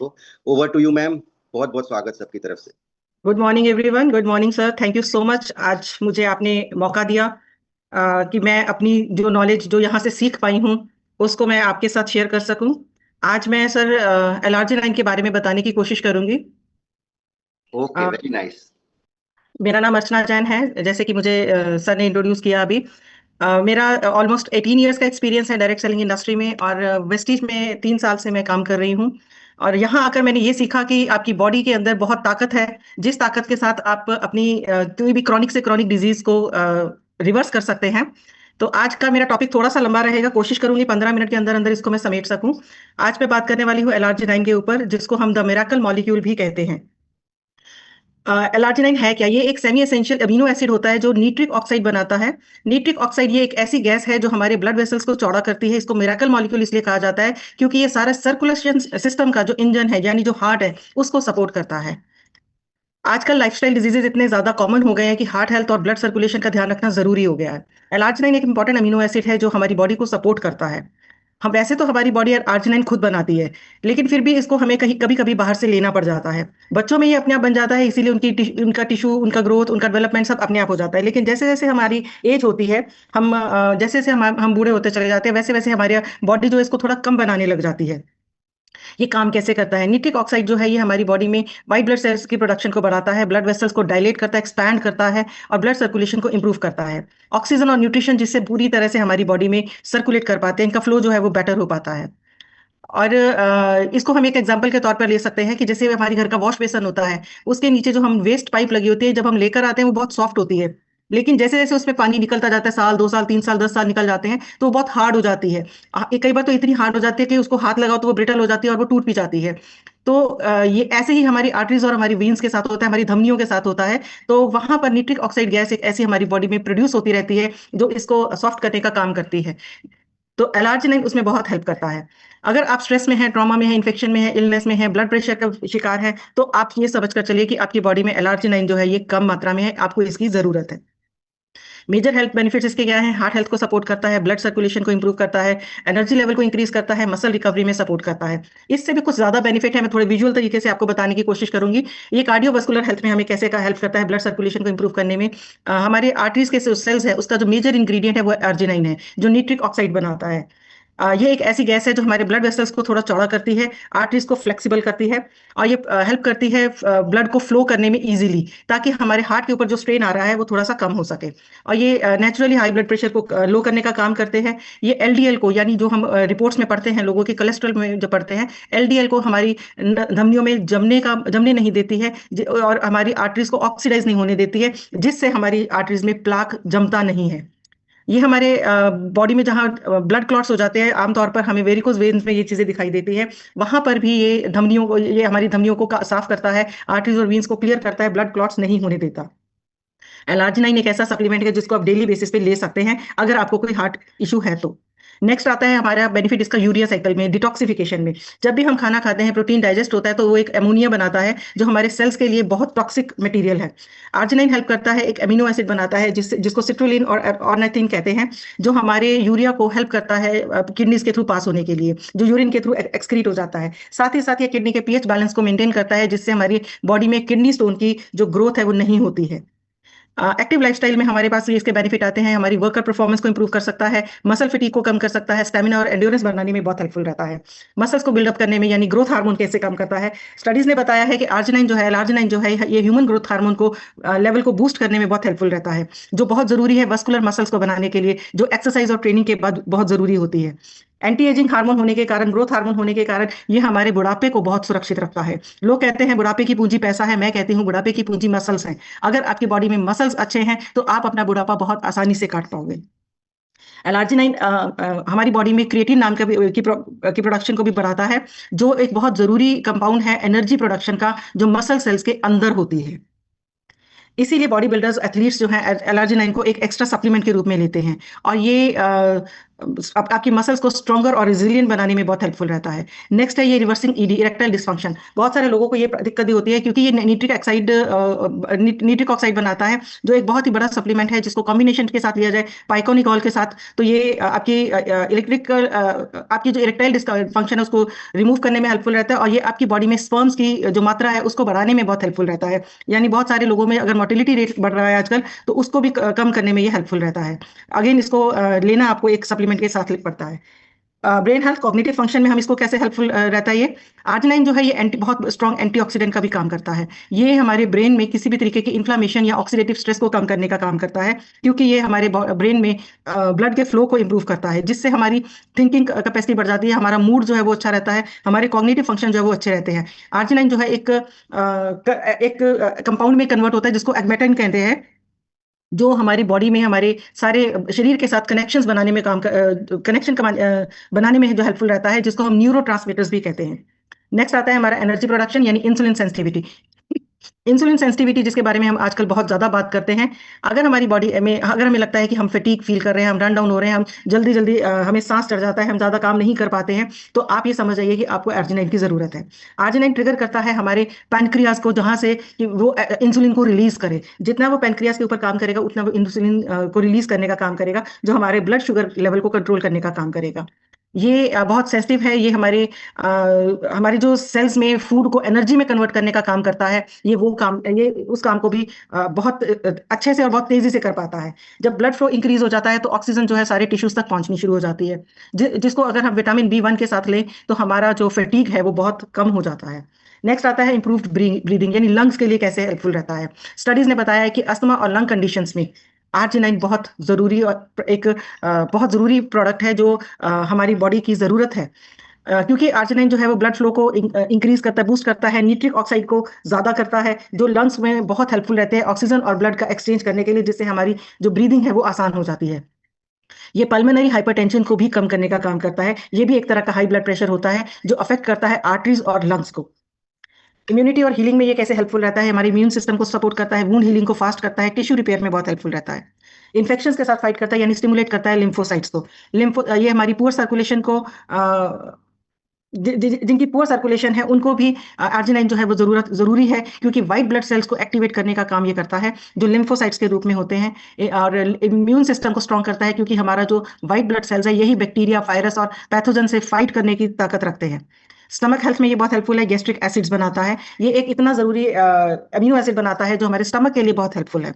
Over to you ma'am. बहुत बहुत स्वागत सबकी तरफ से। Good morning everyone. Good morning sir. Thank you so much. आज मुझे आपने मौका दिया कि मैं अपनी जो नॉलेज जो यहाँ से सीख पाई हूँ उसको मैं आपके साथ शेयर कर सकूँ। आज मैं सर एलआरजी 9 के बारे में बताने की कोशिश करूंगी। ओके, अ, वेरी नाइस। मेरा नाम अर्चना जैन है, जैसे कि मुझे सर ने इंट्रोड्यूस किया अभी। मेरा ऑलमोस्ट 18 इयर्स का एक्सपीरियंस है डायरेक्ट सेलिंग इंडस्ट्री में, और वेस्टीज में 3 साल से मैं काम कर रही हूँ। और यहाँ आकर मैंने ये सीखा कि आपकी बॉडी के अंदर बहुत ताकत है, जिस ताकत के साथ आप अपनी कोई भी क्रॉनिक से क्रॉनिक डिजीज को रिवर्स कर सकते हैं। तो आज का मेरा टॉपिक थोड़ा सा लंबा रहेगा, कोशिश करूंगी 15 मिनट के अंदर अंदर इसको मैं समेट सकूं। आज मैं बात करने वाली हूँ एलआरजी 9 के ऊपर, जिसको हम द मिराकल मॉलिक्यूल भी कहते हैं। एलार्जिनाइन है क्या? ये एक सेमी एसेंशियल अमीनो एसिड होता है जो नाइट्रिक ऑक्साइड बनाता है। नाइट्रिक ऑक्साइड ये एक ऐसी गैस है जो हमारे ब्लड वेसल्स को चौड़ा करती है। इसको मिराकल मॉलिक्यूल इसलिए कहा जाता है क्योंकि ये सारा सर्कुलेशन सिस्टम का जो इंजन है, यानी जो हार्ट है, उसको सपोर्ट करता है। आजकल लाइफस्टाइल डिजीजेज इतने ज्यादा कॉमन हो गए हैं कि हार्ट हेल्थ और ब्लड सर्कुलेशन का ध्यान रखना जरूरी हो गया है। एलार्जिनाइन एक इंपॉर्टेंट अमीनो एसिड है जो हमारी बॉडी को सपोर्ट करता है। हम वैसे तो हमारी बॉडी आर्जिनाइन खुद बनाती है, लेकिन फिर भी इसको हमें कहीं कभी कभी बाहर से लेना पड़ जाता है। बच्चों में ये अपने आप बन जाता है, इसीलिए उनका टिश्यू, उनका ग्रोथ, उनका डेवलपमेंट सब अपने आप हो जाता है। लेकिन जैसे जैसे हमारी एज होती है, जैसे जैसे हम बूढ़े होते चले जाते हैं, वैसे वैसे हमारी बॉडी जो है इसको थोड़ा कम बनाने लग जाती है। ये काम कैसे करता है? निट्रिक ऑक्साइड जो है ये हमारी बॉडी में व्हाइट ब्लड सेल्स की प्रोडक्शन को बढ़ाता है, ब्लड वेसल्स को डायलेट करता है, एक्सपैंड करता है, और ब्लड सर्कुलेशन को इंप्रूव करता है। ऑक्सीजन और न्यूट्रिशन जिससे पूरी तरह से हमारी बॉडी में सर्कुलेट कर पाते हैं, इनका फ्लो जो है वो बेटर हो पाता है। और इसको हम एक एग्जांपल के तौर पर ले सकते हैं कि जैसे हमारे घर का वॉश बेसन होता है, उसके नीचे जो हम वेस्ट पाइप लगी होती है, जब हम लेकर आते हैं वो बहुत सॉफ्ट होती है। लेकिन जैसे जैसे उसमें पानी निकलता जाता है, साल 2 साल 3 साल 10 साल निकल जाते हैं, तो वो बहुत हार्ड हो जाती है। कई बार तो इतनी हार्ड हो जाती है कि उसको हाथ लगाओ तो वो ब्रिटल हो जाती है और वो टूट भी जाती है। तो ये ऐसे ही हमारी आर्टरीज और हमारी वेन्स के साथ होता है, हमारी धमनियों के साथ होता है। तो वहां पर निट्रिक ऑक्साइड गैस एक ऐसी हमारी बॉडी में प्रोड्यूस होती रहती है जो इसको सॉफ्ट करने का काम करती है। तो एलार्जिनाइन उसमें बहुत हेल्प करता है। अगर आप स्ट्रेस में है, ट्रॉमा में है, इन्फेक्शन में है, इलनेस में है, ब्लड प्रेशर का शिकार है, तो आप ये समझ कर चलिए कि आपकी बॉडी में एलार्जिनाइन जो है ये कम मात्रा में है, आपको इसकी जरूरत है। मेजर हेल्थ बेनिफिट्स इसके क्या है? हार्ट हेल्थ को सपोर्ट करता है, ब्लड सर्कुलेशन को इंप्रूव करता है, एनर्जी लेवल को इंक्रीज करता है, मसल रिकवरी में सपोर्ट करता है। इससे भी कुछ ज्यादा बेनिफिट है, मैं थोड़े विजुअल तरीके से आपको बताने की कोशिश करूंगी। ये कार्डियोवास्कुलर हेल्थ में हमें कैसे का हेल्प करता है, ब्लड सर्कुलेशन को इंप्रूव करने में। हमारे आर्टरीज के सेल्स है, उसका जो मेजर इंग्रेडिएंट है वो अर्जिनाइन है, जो निट्रिक ऑक्साइड बनाता है। ये एक ऐसी गैस है जो हमारे ब्लड वेसल्स को थोड़ा चौड़ा करती है, आर्टरीज को फ्लेक्सिबल करती है, और ये हेल्प करती है ब्लड को फ्लो करने में इजीली, ताकि हमारे हार्ट के ऊपर जो स्ट्रेन आ रहा है वो थोड़ा सा कम हो सके। और ये नेचुरली हाई ब्लड प्रेशर को लो करने का काम करते हैं। ये एलडीएल को, यानी जो हम रिपोर्ट्स में पढ़ते हैं लोगों के कोलेस्ट्रॉल में जो पढ़ते हैं, एलडीएल को हमारी धमनियों में जमने नहीं देती है, और हमारी आर्टरीज को ऑक्सीडाइज नहीं होने देती है, जिससे हमारी आर्टरीज में प्लाक जमता नहीं है। ये हमारे बॉडी में जहाँ ब्लड क्लॉट्स हो जाते हैं, आमतौर पर हमें वेरिकोज वेन्स में ये चीजें दिखाई देती है, वहां पर भी ये धमनियों को, ये हमारी धमनियों को साफ करता है, आर्टरीज और वेन्स को क्लियर करता है, ब्लड क्लॉट्स नहीं होने देता। एलार्जिनाइन एक ऐसा सप्लीमेंट है जिसको आप डेली बेसिस पे ले सकते हैं अगर आपको कोई हार्ट इशू है तो। नेक्स्ट आता है हमारा बेनिफिट इसका यूरिया साइकिल में, डिटॉक्सिफिकेशन में। जब भी हम खाना खाते हैं, प्रोटीन डाइजेस्ट होता है, तो वो एक अमोनिया बनाता है जो हमारे सेल्स के लिए बहुत टॉक्सिक मटेरियल है। आर्जिनाइन हेल्प करता है, एक अमीनो एसिड बनाता है जिसको सिट्रुलिन और ऑर्निथिन कहते हैं, जो हमारे यूरिया को हेल्प करता है किडनीज के थ्रू पास होने के लिए, जो यूरिन के थ्रू एक्सक्रीट हो जाता है। साथ ही साथ ये किडनी के पीएच बैलेंस को मेंटेन करता है, जिससे हमारी बॉडी में किडनी स्टोन की जो ग्रोथ है वो नहीं होती है। एक्टिव लाइफस्टाइल में हमारे पास ये इसके बेनिफिट आते हैं, हमारी वर्कर परफॉर्मेंस को इंप्रूव कर सकता है, मसल फिटीग को कम कर सकता है, स्टेमिना और एंड्योरेंस बढ़ाने में बहुत हेल्पफुल रहता है, मसल्स को बिल्डअप करने में, यानी ग्रोथ हार्मोन कैसे काम करता है। स्टडीज ने बताया है कि आर्जिनाइन जो है ये ह्यूमन ग्रोथ हार्मोन को लेवल को बूस्ट करने में बहुत हेल्पफुल रहता है, जो बहुत जरूरी है मस्कुलर मसल्स को बनाने के लिए, जो एक्सरसाइज और ट्रेनिंग के बाद बहुत जरूरी होती है। एंटी एजिंग हार्मोन होने के कारण, ग्रोथ हार्मोन होने के कारण, ये हमारे बुढ़ापे को बहुत सुरक्षित रखता है। लोग कहते हैं बुढ़ापे की पूंजी पैसा है, मैं कहती हूँ बुढ़ापे की पूंजी मसल्स है। अगर आपकी बॉडी में मसल्स अच्छे हैं तो आप अपना बुढ़ापा बहुत आसानी से काट पाओगे। एलार्जिनाइन हमारी बॉडी में क्रिएटिन नाम का की प्रोडक्शन को भी बढ़ाता है, जो एक बहुत जरूरी कंपाउंड है एनर्जी प्रोडक्शन का, जो मसल सेल्स के अंदर होती है। इसीलिए बॉडी बिल्डर्स एथलीट्स जो हैं एलार्जिनाइन को एक एक्स्ट्रा सप्लीमेंट के रूप में लेते हैं। और ये आपकी मसल्स को स्ट्रॉन्गर और रिजिलियंट बनाने में बहुत हेल्पफुल रहता है। नेक्स्ट है ये रिवर्सिंग ईडी, इरेक्टाइल डिस्फंक्शन। बहुत सारे लोगों को ये दिक्कत भी होती है क्योंकि ये निट्रिक ऑक्साइड बनाता है, जो एक बहुत ही बड़ा सप्लीमेंट है जिसको कॉम्बिनेशन के साथ लिया जाए पाइकोनिकॉल के साथ, तो ये आपकी जो इरेक्टाइल डिस्फंक्शन है उसको रिमूव करने में हेल्पफुल रहता है, और ये आपकी बॉडी में स्पर्म्स की जो मात्रा है उसको बढ़ाने में बहुत हेल्पफुल रहता है। यानी बहुत सारे लोगों में अगर मोटिलिटी रेट बढ़ रहा है आजकल, तो उसको भी कम करने में ये हेल्पफुल रहता है। अगेन इसको लेना आपको एक सप्लीमेंट के साथ पड़ता है। ब्रेन हेल्थ कॉग्निटिव फंक्शन में हम इसको कैसे हेल्पफुल रहता है, ये आर्जिनाइन जो है ये बहुत स्ट्रॉन्ग एंटीऑक्सीडेंट का भी काम करता है। ये हमारे ब्रेन में किसी भी तरीके की इन्फ्लामेशन या ऑक्सीडेटिव स्ट्रेस को कम करने का काम करता है, क्योंकि ये हमारे ब्रेन में ब्लड के फ्लो को इंप्रूव करता है, जिससे हमारी थिंकिंग कैपेसिटी बढ़ जाती है, हमारा मूड जो है वो अच्छा रहता है, हमारे कॉग्निटिव फंक्शन जो है वो अच्छे रहते हैं। आर्जिनाइन जो है एक कंपाउंड में कन्वर्ट होता है जिसको एग्मेटाइन कहते हैं, जो हमारी बॉडी में हमारे सारे शरीर के साथ कनेक्शंस बनाने में बनाने में जो हेल्पफुल रहता है, जिसको हम न्यूरोट्रांसमीटर्स भी कहते हैं। नेक्स्ट आता है हमारा एनर्जी प्रोडक्शन यानी इंसुलिन सेंसिटिविटी। इंसुलिन सेंसिटिविटी जिसके बारे में हम आजकल बहुत ज्यादा बात करते हैं। अगर हमारी बॉडी में अगर हमें लगता है कि हम फटीग फील कर रहे हैं, हम रन डाउन हो रहे हैं, हम जल्दी जल्दी हमें सांस चढ़ जाता है, हम ज्यादा काम नहीं कर पाते हैं, तो आप ये समझ जाइए कि आपको आर्जिनाइन की जरूरत है। आर्जिनाइन ट्रिगर करता है हमारे पैनक्रियाज को, जहां से कि वो इंसुलिन को रिलीज करे। जितना वो पैनक्रियाज के ऊपर काम करेगा उतना वो इंसुलिन को रिलीज करने का काम करेगा, जो हमारे ब्लड शुगर लेवल को कंट्रोल करने का काम करेगा। ये बहुत सेंसिटिव है, ये हमारे जो सेल्स में फूड को एनर्जी में कन्वर्ट करने का काम करता है। ये उस काम को भी बहुत अच्छे से और बहुत तेजी से कर पाता है। जब ब्लड फ्लो इंक्रीज हो जाता है तो ऑक्सीजन जो है सारे टिश्यूज तक पहुंचनी शुरू हो जाती है, जिसको अगर हम विटामिन B1 के साथ लें तो हमारा जो फटीग है वो बहुत कम हो जाता है। नेक्स्ट आता है इंप्रूव्ड ब्रीदिंग, यानी लंग्स के लिए कैसे हेल्पफुल रहता है। स्टडीज ने बताया है कि अस्थमा और लंग कंडीशंस में आर्जिनाइन बहुत जरूरी और बहुत जरूरी प्रोडक्ट है, जो हमारी बॉडी की जरूरत है, क्योंकि आर्जिनाइन जो है वो ब्लड फ्लो को इंक्रीज करता है, बूस्ट करता है, निट्रिक ऑक्साइड को ज्यादा करता है, जो लंग्स में बहुत हेल्पफुल रहते हैं ऑक्सीजन और ब्लड का एक्सचेंज करने के लिए, जिससे हमारी जो ब्रीदिंग है वो आसान हो जाती है। ये पल्मोनरी हाइपरटेंशन को भी कम करने का काम करता है। ये भी एक तरह का हाई ब्लड प्रेशर होता है जो अफेक्ट करता है आर्टरीज और लंग्स को। इम्यूनिटी और हीलिंग में ये कैसे हेल्पफुल रहता है, हमारे इम्यून सिस्टम को सपोर्ट करता है, वुंड हीलिंग को फास्ट करता है, टिश्यू रिपेयर में बहुत हेल्पफुल रहता है। इन्फेक्शंस के साथ फाइट करता है, यानी स्टिमुलेट करता है लिम्फोसाइट्स को। ये हमारी पुअर सर्कुलेशन को जिनकी पुअर सर्कुलेशन है उनको भी आर्जिनाइन जो है वो जरूरी है, क्योंकि व्हाइट ब्लड सेल्स को एक्टिवेट करने का काम ये करता है, जो लिम्फोसाइट्स के रूप में होते हैं, और इम्यून सिस्टम को स्ट्रॉन्ग करता है, क्योंकि हमारा जो व्हाइट ब्लड सेल्स है यही बैक्टीरिया, वायरस और पैथोजन से फाइट करने की ताकत रखते हैं। स्टमक हेल्थ में ये बहुत हेल्पफुल है, गैस्ट्रिक एसिड्स बनाता है। ये एक इतना जरूरी अमीनो एसिड बनाता है जो हमारे स्टमक के लिए बहुत हेल्पफुल है।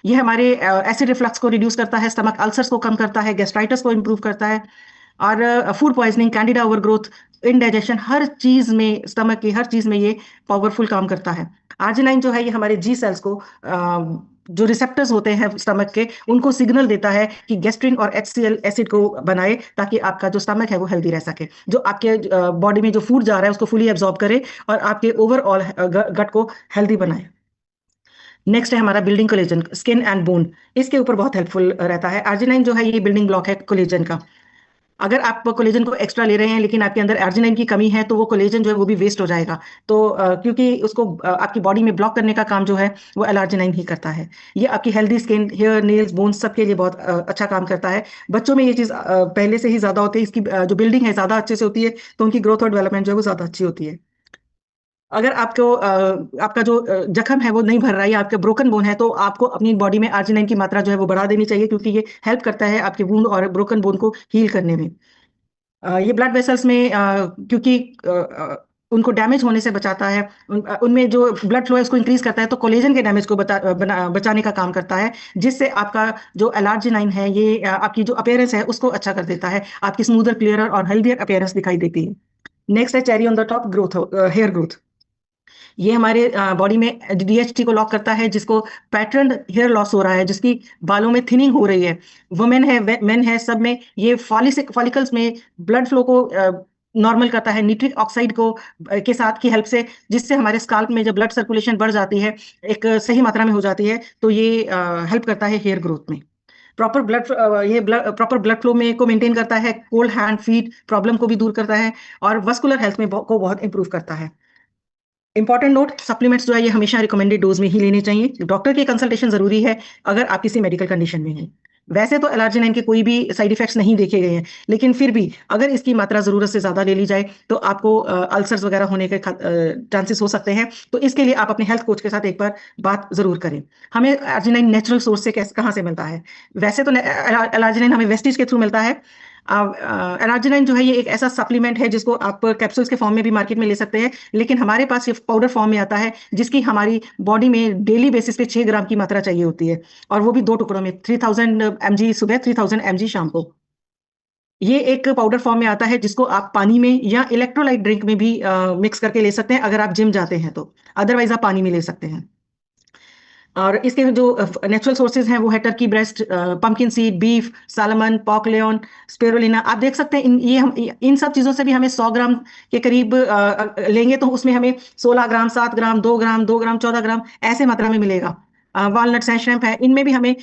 ये हमारे एसिड रिफ्लक्स को रिड्यूस करता है, स्टमक अल्सर्स को कम करता है, गैस्ट्राइटिस को इंप्रूव करता है, और food poisoning, candida overgrowth, indigestion, हर चीज में, स्टमक की हर चीज में ये पावरफुल काम करता है। आर्जिनाइन जो है ये हमारे जी सेल्स को जो रिसेप्टर्स होते हैं स्टमक के, उनको सिग्नल देता है कि गैस्ट्रिन और HCl एसिड को बनाए, ताकि आपका जो स्टमक है वो हेल्दी रह सके, जो आपके बॉडी में जो फूड जा रहा है उसको फुली एब्जॉर्ब करे और आपके ओवरऑल गट को हेल्दी बनाए। नेक्स्ट है हमारा building collagen, skin and bone. इसके ऊपर बहुत हेल्पफुल रहता है। आर्जिनाइन जो है ये बिल्डिंग ब्लॉक है कोलेजन का। अगर आप कोलेजन को एक्स्ट्रा ले रहे हैं लेकिन आपके अंदर आर्जिनाइन की कमी है, तो वो कोलेजन जो है वो भी वेस्ट हो जाएगा। तो क्योंकि उसको आपकी बॉडी में ब्लॉक करने का काम जो है वो एलार्जिनाइन ही करता है। ये आपकी healthy skin, hair, nails, bones सबके लिए बहुत अच्छा काम करता है। बच्चों में ये चीज़ पहले से ही ज्यादा होती है, इसकी जो बिल्डिंग है ज्यादा अच्छे से होती है, तो उनकी ग्रोथ और डेवलपमेंट जो है वो ज्यादा अच्छी होती है। अगर आपका जो जख्म है वो नहीं भर रहा है या आपका ब्रोकन बोन है, तो आपको अपनी बॉडी में आर्जिनाइन की मात्रा जो है वो बढ़ा देनी चाहिए, क्योंकि ये हेल्प करता है आपके वुंड और ब्रोकन बोन को हील करने में। ये ब्लड वेसल्स में क्योंकि उनको डैमेज होने से बचाता है, उनमें जो ब्लड फ्लो है उसको इंक्रीज करता है, तो कोलेजन के डैमेज को बचाने का काम करता है, जिससे आपका जो एलार्जिनाइन है ये आपकी जो अपीयरेंस है उसको अच्छा कर देता है, आपकी स्मूदर, क्लियरर और हेल्दियर अपीयरेंस दिखाई देती है। नेक्स्ट है cherry on the top, growth, hair growth. ये हमारे बॉडी में DHT को लॉक करता है, जिसको पैटर्न हेयर लॉस हो रहा है, जिसकी बालों में थिनिंग हो रही है, वुमेन है, मेन है, सब में ये फॉलिकल्स में ब्लड फ्लो को नॉर्मल करता है, निट्रिक ऑक्साइड को के साथ की हेल्प से, जिससे हमारे स्काल्प में जब ब्लड सर्कुलेशन बढ़ जाती है, एक सही मात्रा में हो जाती है, तो ये हेल्प करता है हेयर ग्रोथ में। प्रॉपर ब्लड फ्लो में को मेंटेन करता है, कोल्ड हैंड फीट प्रॉब्लम को भी दूर करता है, और वस्कुलर हेल्थ में को बहुत इंप्रूव करता है। इंपॉर्टेंट नोट, सप्लीमेंट्स जो है ये हमेशा रिकमेंडेड डोज में ही लेने चाहिए। डॉक्टर की कंसल्टेशन जरूरी है अगर आप किसी मेडिकल कंडीशन में हैं। वैसे तो एलार्जिनाइन के कोई भी साइड इफेक्ट्स नहीं देखे गए हैं, लेकिन फिर भी अगर इसकी मात्रा जरूरत से ज्यादा ले ली जाए तो आपको अल्सर्स वगैरह होने के चांसेस हो सकते हैं। तो इसके लिए आप अपने हेल्थ कोच के साथ एक बार बात जरूर करें। हमें एलार्जिनाइन नेचुरल सोर्स से कहाँ से मिलता है? वैसे तो एलार्जिनाइन हमें वेस्टीज के थ्रू मिलता है। एलार्जिनाइन जो है ये एक ऐसा सप्लीमेंट है जिसको आप कैप्सूल्स के फॉर्म में भी मार्केट में ले सकते हैं, लेकिन हमारे पास ये पाउडर फॉर्म में आता है जिसकी हमारी बॉडी में डेली बेसिस पे 6 ग्राम की मात्रा चाहिए होती है, और वो भी 2 टुकड़ों में, 3000 mg सुबह, 3000 mg शाम को। ये एक पाउडर फॉर्म में आता है जिसको आप पानी में या इलेक्ट्रोलाइट ड्रिंक में भी मिक्स करके ले सकते हैं अगर आप जिम जाते हैं तो। अदरवाइज आप पानी में ले सकते हैं। और इसके जो नेचुरल सोर्सेज हैं वो है turkey breast, pumpkin seed, beef, salmon, pork loin, spirulina. आप देख सकते हैं इन सब चीज़ों से भी हमें 100 ग्राम के करीब लेंगे तो उसमें हमें 16 ग्राम, 7 ग्राम, 2 ग्राम, 2 ग्राम, 14 ग्राम ऐसे मात्रा में मिलेगा। वालनट्स हैं, श्रिम्प है, इनमें भी हमें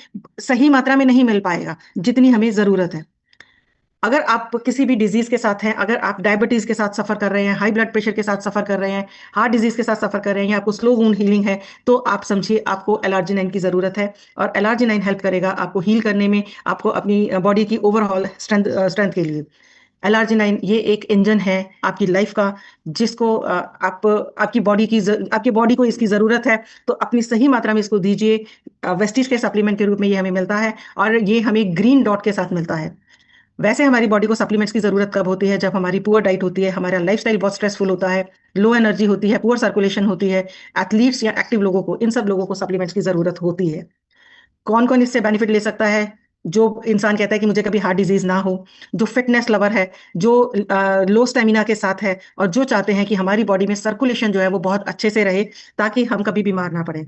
सही मात्रा में नहीं मिल पाएगा जितनी हमें ज़रूरत है। अगर आप किसी भी डिजीज के साथ हैं, अगर आप डायबिटीज के साथ सफर कर रहे हैं, हाई ब्लड प्रेशर के साथ सफर कर रहे हैं, हार्ट डिजीज के साथ सफर कर रहे हैं, या आपको स्लो वुंड हीलिंग है, तो आप समझिए आपको एलार्जिनाइन की जरूरत है। और एलार्जिनाइन हेल्प करेगा आपको हील करने में, आपको अपनी बॉडी की ओवरऑल स्ट्रेंथ के लिए। एलार्जिनाइन ये एक इंजन है आपकी लाइफ का, जिसको आपकी बॉडी को इसकी जरूरत है, तो अपनी सही मात्रा में इसको दीजिए। वेस्टीज के सप्लीमेंट के रूप में ये हमें मिलता है, और ये हमें ग्रीन डॉट के साथ मिलता है। वैसे हमारी बॉडी को सप्लीमेंट्स की जरूरत कब होती है? जब हमारी पुअर डाइट होती है, हमारा लाइफस्टाइल बहुत स्ट्रेसफुल होता है, लो एनर्जी होती है, पुअर सर्कुलेशन होती है। एथलीट्स या एक्टिव लोगों को, इन सब लोगों को सप्लीमेंट्स की जरूरत होती है। कौन कौन इससे बेनिफिट ले सकता है? जो इंसान कहता है कि मुझे कभी हार्ट डिजीज ना हो, जो फिटनेस लवर है, जो लो स्टेमिना के साथ है, और जो चाहते हैं कि हमारी बॉडी में सर्कुलेशन जो है वो बहुत अच्छे से रहे ताकि हम कभी बीमार ना पड़े।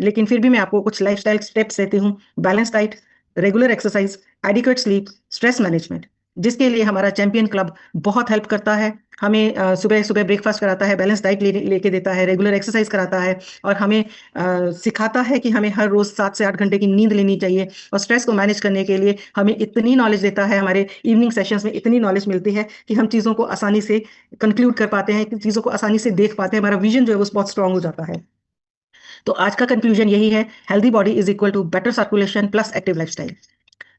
लेकिन फिर भी मैं आपको कुछ लाइफस्टाइल स्टेप्स देती हूँ। Balance diet, regular exercise, adequate sleep, stress management, जिसके लिए हमारा चैंपियन क्लब बहुत हेल्प करता है। हमें सुबह सुबह ब्रेकफास्ट कराता है, बैलेंस डाइट लेके देता है, रेगुलर एक्सरसाइज कराता है, और हमें सिखाता है कि हमें हर रोज 7 से 8 घंटे की नींद लेनी चाहिए। और स्ट्रेस को मैनेज करने के लिए हमें इतनी नॉलेज देता है, हमारे इवनिंग सेशंस में इतनी नॉलेज मिलती है कि हम चीज़ों को आसानी से कंक्लूड कर पाते हैं, कि चीज़ों को आसानी से देख पाते हैं, हमारा विजन जो है वो बहुत स्ट्रांग हो जाता है। तो आज का कंक्लूजन यही है, healthy body is equal to better circulation plus active lifestyle.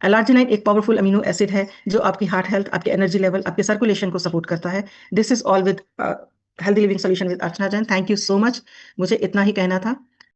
L arginine एक पावरफुल अमीनो एसिड है जो आपकी हार्ट हेल्थ, आपके एनर्जी लेवल, आपके सर्कुलेशन को सपोर्ट करता है। This is all with healthy living solution with Archana Jain. Thank you so much, मुझे इतना ही कहना था।